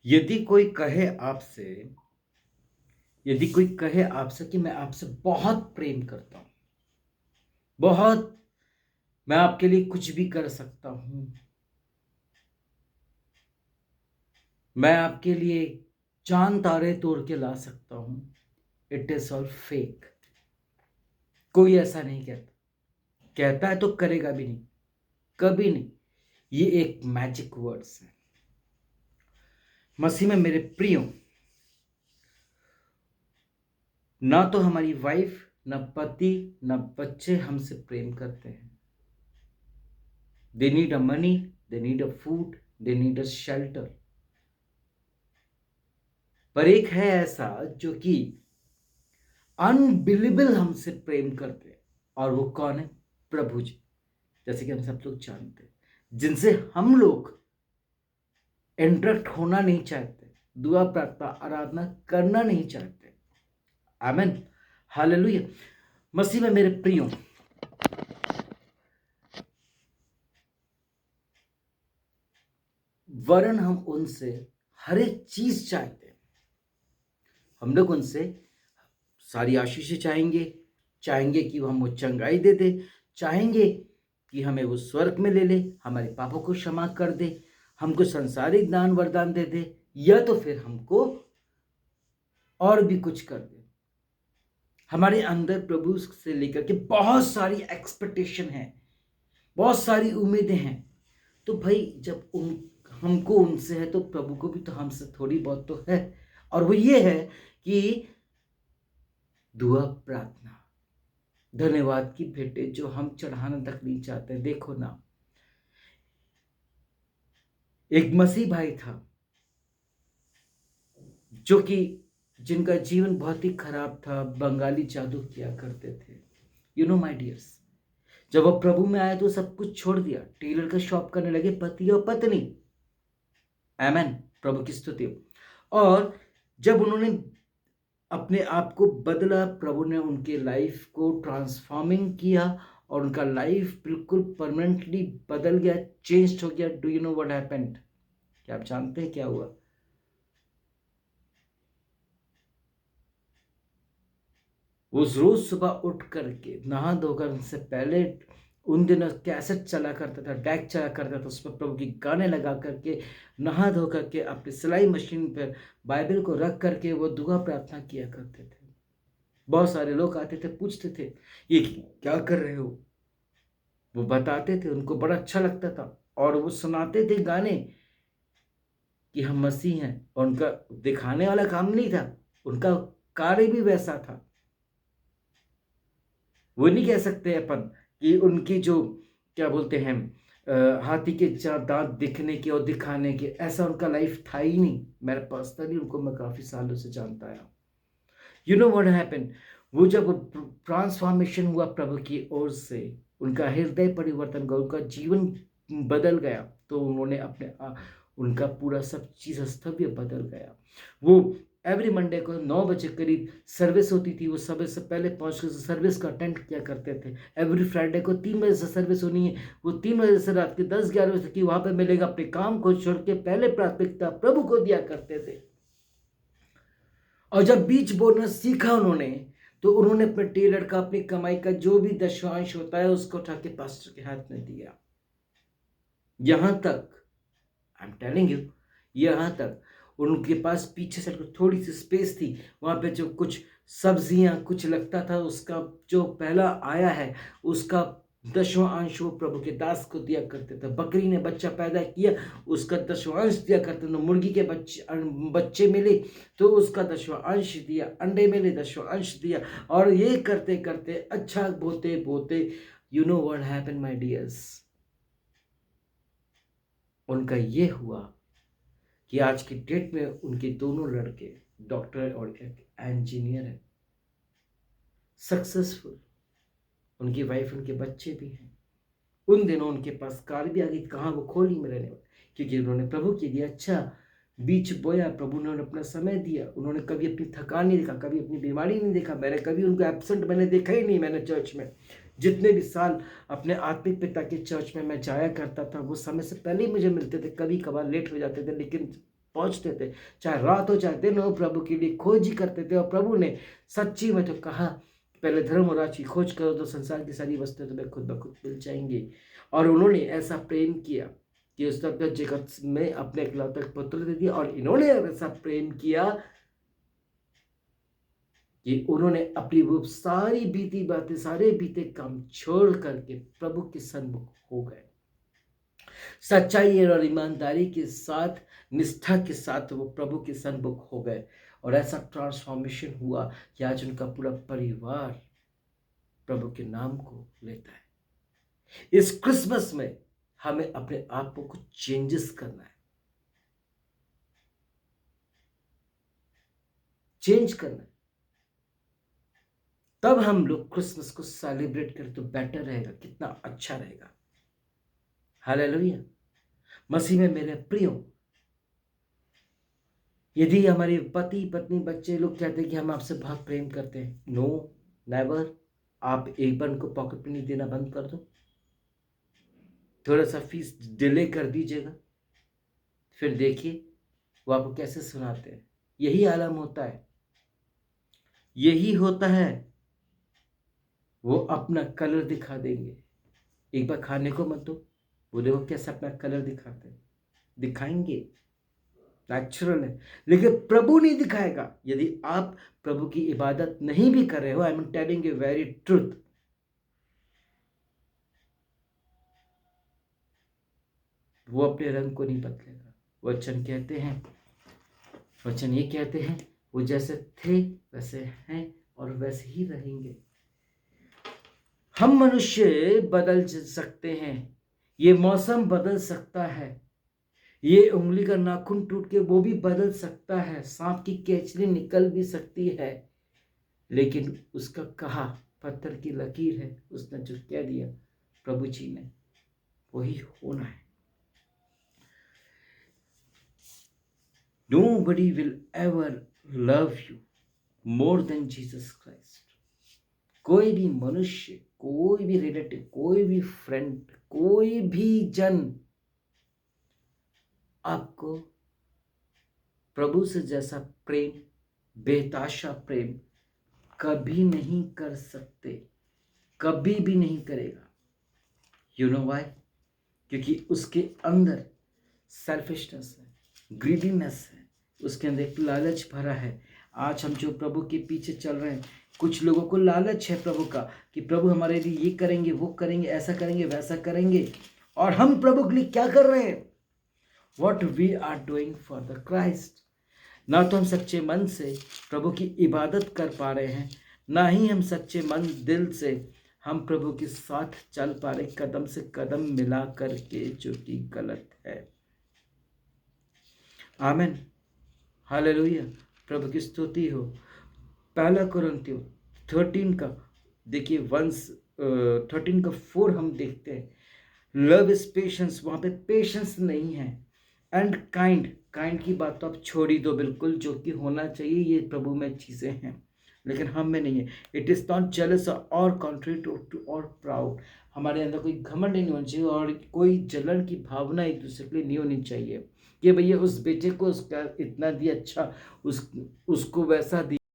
यदि कोई कहे आपसे यदि कोई कहे आपसे कि मैं आपसे बहुत प्रेम करता हूँ, बहुत, मैं आपके लिए कुछ भी कर सकता हूँ, मैं आपके लिए चांद तारे तोड़ के ला सकता हूँ, इट इज ऑल फेक। कोई ऐसा नहीं कहता। कहता है तो करेगा भी नहीं, कभी नहीं। ये एक मैजिक वर्ड्स है। मसीह में मेरे प्रियो, ना तो हमारी वाइफ, ना पति, ना बच्चे हमसे प्रेम करते हैं। They need a money, they need a food, they need a shelter. पर एक है ऐसा जो कि अनबिलीबल हमसे प्रेम करते हैं, और वो कौन है? प्रभु जी। जैसे कि हम सब लोग जानते हैं, जिनसे हम लोग इंटरेक्ट होना नहीं चाहते, दुआ प्रार्थना आराधना करना नहीं चाहते। आमीन, हालेलुया। मसीह में मेरे प्रियो, वरन हम उनसे हर एक चीज चाहते हैं। हम लोग उनसे सारी आशीषें चाहेंगे, चाहेंगे कि वो हमको चंगाई दे दे, चाहेंगे कि हमें वो स्वर्ग में ले ले, हमारे पापों को क्षमा कर दे, हमको संसारिक दान वरदान दे दे, या तो फिर हमको और भी कुछ कर दे। हमारे अंदर प्रभु से लेकर के बहुत सारी एक्सपेक्टेशन है, बहुत सारी उम्मीदें हैं। तो भाई जब हमको उनसे है तो प्रभु को भी तो हमसे थोड़ी बहुत तो है। और वो ये है कि दुआ प्रार्थना, धन्यवाद की भेंटें जो हम चढ़ाना तक नहीं चाहते। देखो ना, एक मसीह भाई था जो कि जिनका जीवन बहुत ही खराब था, बंगाली जादू किया करते थे। यू नो माय डियर्स, जब वो प्रभु में आए तो सब कुछ छोड़ दिया, टेलर का शॉप करने लगे, पति और पत्नी। आमेन, प्रभु की स्तुति हो। और जब उन्होंने अपने आप को बदला, प्रभु ने उनके लाइफ को ट्रांसफॉर्मिंग किया और उनका लाइफ बिल्कुल परमानेंटली बदल गया, चेंज हो गया। Do you know what happened? क्या आप जानते हैं क्या हुआ? वो रोज सुबह उठ करके नहा धोकर, उनसे पहले उन दिनों कैसेट चला करता था, डैक चला करता था, उसमें प्रभु के गाने लगा करके नहा धो करके अपनी सिलाई मशीन पर बाइबल को रख करके वो दुआ प्रार्थना किया करते थे। बहुत सारे लोग आते थे, पूछते थे ये क्या कर रहे हो? वो बताते थे, उनको बड़ा अच्छा लगता था। और वो सुनाते थे गाने कि हम मसीह हैं। और उनका दिखाने वाला काम नहीं था, उनका कार्य भी वैसा था। वो नहीं कह सकते अपन कि उनकी जो क्या बोलते हैं हाथी के चार दांत दिखने के और दिखाने के, ऐसा उनका लाइफ था ही नहीं। मेरे पर्सनली उनको मैं काफी सालों से जानता आया। You know what happened? वो जब ट्रांसफॉर्मेशन हुआ प्रभु की ओर से, उनका हृदय परिवर्तन हुआ, उनका जीवन बदल गया, तो उन्होंने उनका पूरा सब चीज़ स्तव्य बदल गया। वो एवरी मंडे को 9 बजे करीब सर्विस होती थी, वो समय से पहले पहुंच कर सर्विस का अटेंड किया करते थे। एवरी फ्राइडे को 3 बजे से सर्विस होनी है, वो 3 बजे से रात के 10-11 बजे तक की वहां पर मिलेगा। अपने काम को छोड़ के पहले प्राथमिकता प्रभु को दिया करते थे। और जब बीच बोना सीखा उन्होंने, तो उन्होंने अपने टेलर का, अपनी कमाई का जो भी दशमांश होता है उसको उठा के पास्टर के हाथ में दिया। यहां तक, आई एम टेलिंग यू, यहां तक उनके पास पीछे से थोड़ी सी स्पेस थी, वहां पे जो कुछ सब्जियां कुछ लगता था, उसका जो पहला आया है उसका 10वां अंश वो प्रभु के दास को दिया करते थे। बकरी ने बच्चा पैदा किया, उसका 10वां अंश दिया करते थे। मुर्गी के बच्चे मिले तो उसका 10वां अंश दिया, अंडे मिले 10वां अंश दिया। और ये करते करते अच्छा बोते बोते, you know what happened my dears, उनका ये हुआ कि आज की डेट में उनके दोनों लड़के डॉक्टर और एक इंजीनियर है, सक्सेसफुल। उनकी वाइफ, उनके बच्चे भी हैं। उन दिनों उनके पास कार भी आ गई, कहाँ वो खोली में रहने वाले, क्योंकि उन्होंने प्रभु के लिए अच्छा बीज बोया, प्रभु ने अपना समय दिया। उन्होंने कभी अपनी थकान नहीं देखा, कभी अपनी बीमारी नहीं देखा। मैंने कभी उनको एब्सेंट मैंने देखा ही नहीं। मैंने चर्च में जितने भी साल अपने आत्मिक पिता के चर्च में मैं जाया करता था, वो समय से पहले ही मुझे मिलते थे, कभी कभार लेट हो जाते थे, लेकिन पहुंचते थे, चाहे रात हो चाहे दिन हो, प्रभु के लिए खोज ही करते थे। और प्रभु ने सच्ची में तो कहा, पहले धर्म और राज्य की खोज करो तो संसार की सारी वस्तुएं तुम्हें खुद ब खुद मिल जाएंगी। और उन्होंने ऐसा प्रेम किया कि उस तक जगत में अपने इकलौते पुत्र दे दिया। और इन्होंने ऐसा प्रेम किया कि उन्होंने अपनी वो सारी बीती बातें, सारे बीते काम छोड़ करके प्रभु के सन्मुख हो गए। सच्चाई और ईमानदारी के साथ, निष्ठा के साथ वो प्रभु के सन्मुख हो गए। और ऐसा ट्रांसफॉर्मेशन हुआ कि आज उनका पूरा परिवार प्रभु के नाम को लेता है। इस क्रिसमस में हमें अपने आप को कुछ चेंजेस करना है, चेंज करना है। तब हम लोग क्रिसमस को सेलिब्रेट करें तो बेटर रहेगा, कितना अच्छा रहेगा। हालेलुया। मसीह में मेरे प्रियो, यदि हमारे पति पत्नी बच्चे लोग कहते हैं कि हम आपसे बहुत प्रेम करते हैं, नो नेवर, आप एक बार उनको पॉकेट मनी देना बंद कर दो, थोड़ा सा फीस डिले कर दीजिएगा, फिर देखिए वो आपको कैसे सुनाते हैं। यही आलम होता है, यही होता है। वो अपना कलर दिखा देंगे। एक बार खाने को मत दो, वो देखो कैसे अपना कलर दिखाते हैं, दिखाएंगे, नेचुरल है। लेकिन प्रभु नहीं दिखाएगा। यदि आप प्रभु की इबादत नहीं भी कर रहे हो, I am telling you very truth, वो अपने रंग को नहीं बदलेगा। वचन कहते हैं, वचन ये कहते हैं, वो जैसे थे वैसे हैं और वैसे ही रहेंगे। हम मनुष्य बदल सकते हैं, ये मौसम बदल सकता है, ये उंगली का नाखून टूट के वो भी बदल सकता है, सांप की केचली निकल भी सकती है, लेकिन उसका कहा पत्थर की लकीर है, उसने जो कह दिया प्रभु जी ने वही होना है। Nobody will ever love you more than Jesus Christ. कोई भी मनुष्य, कोई भी रिलेटिव, कोई भी फ्रेंड, कोई भी जन आपको प्रभु से जैसा प्रेम, बेताशा प्रेम कभी नहीं कर सकते, कभी भी नहीं करेगा। You know why? क्योंकि उसके अंदर सेल्फिशनेस है, ग्रीडीनेस है, उसके अंदर एक लालच भरा है। आज हम जो प्रभु के पीछे चल रहे हैं, कुछ लोगों को लालच है प्रभु का कि प्रभु हमारे लिए ये करेंगे, वो करेंगे, ऐसा करेंगे, वैसा करेंगे। और हम प्रभु के लिए क्या कर रहे हैं? What we are doing for the Christ। ना तो हम सच्चे मन से प्रभु की इबादत कर पा रहे हैं, ना ही हम सच्चे मन दिल से हम प्रभु के साथ चल पा रहे, कदम से कदम मिला करके, जो कि गलत है। आमीन, हालेलुया, प्रभु की स्तुति हो। पहला कुरिन्थियों 13 का देखिए 13 का 4 हम देखते हैं, लव इज पेशेंस, वहाँ पे पेशेंस नहीं है। एंड काइंड, काइंड की बात तो आप छोड़ ही दो बिल्कुल, जो कि होना चाहिए, ये प्रभु में चीज़ें हैं, लेकिन हम में नहीं है। इट इज़ नॉट जेलस और कॉन्ट्री टू और प्राउड, हमारे अंदर कोई घमंड नहीं होना चाहिए और कोई जलन की भावना एक दूसरे के लिए नहीं होनी चाहिए कि भैया उस बेटे को उसका इतना दिया, अच्छा उसको वैसा दिया।